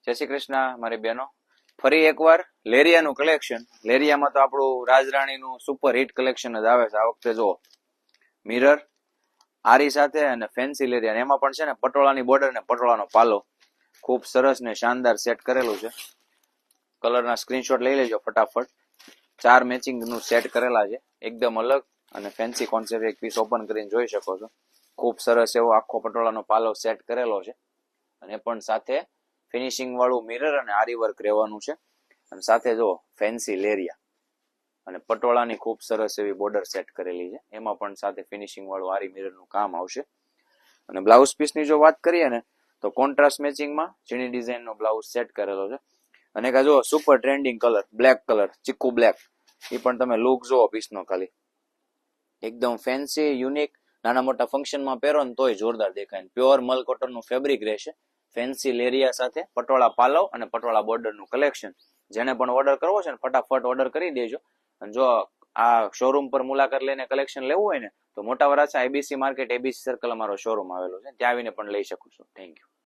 જય શ્રી કૃષ્ણ મારી બહેનો. ફરી એકવાર લેરિયાનું કલેક્શન. લેરિયામાં તો આપણું રાજરાણીનું સુપર હિટ કલેક્શન જ આવે છે. આ વખતે જો મિરર આરી સાથે અને ફેન્સી લેરિયા, એમાં પણ છે ને પટોળાની બોર્ડર ને પટોળાનો પાલો ખૂબ સરસ ને શાનદાર સેટ કરેલું છે. કલરના સ્ક્રીનશોટ લઈ લેજો ફટાફટ. 4 મેચિંગ નું સેટ કરેલા છે, એકદમ અલગ અને ફેન્સી કોન્સેપ્ટ. એક પીસ ઓપન કરીને જોઈ શકો છો. ખૂબ સરસ એવો આખો પટોળાનો પાલો સેટ કરેલો છે અને પણ સાથે ફિનિશિંગ વાળું મિરર અને આરી વર્ક રહેવાનું છે. અને સાથે જો ફેન્સી લેરિયા અને પટોળાની ખૂબ સરસ એવી બોર્ડર સેટ કરેલી છે. એમાં પણ સાથે ફિનિશિંગ વાળું આરી મિરરનું કામ આવશે. અને બ્લાઉઝ પીસની જો વાત કરીએ ને તો કોન્ટ્રાસ્ટ મેચિંગમાં ઝીણી ડિઝાઇનનો બ્લાઉઝ સેટ કરેલો છે. અને કા જો super trending colour black colour, ચીકુ બ્લેક, એ પણ તમે લુક જુઓ પીસનો ખાલી. એકદમ ફેન્સી યુનિક, નાના મોટા ફંક્શનમાં પહેરો ને તોય જોરદાર દેખાય. પ્યોર મલ કોટનનું ફેબ્રિક રહેશે. ફેન્સી લેરિયા સાથે પટોળા પાલવ અને પટોળા બોર્ડરનું કલેક્શન. જેને પણ ઓર્ડર કરવો છે ને ફટાફટ ઓર્ડર કરી દેજો. અને જો આ શોરૂમ પર મુલાકાત લઈને કલેક્શન લેવું હોય ને તો મોટા Varachha ABC market, ABC circle અમારો શોરૂમ આવેલો છે, ત્યાં આવીને પણ લઈ શકો છો. Thank you.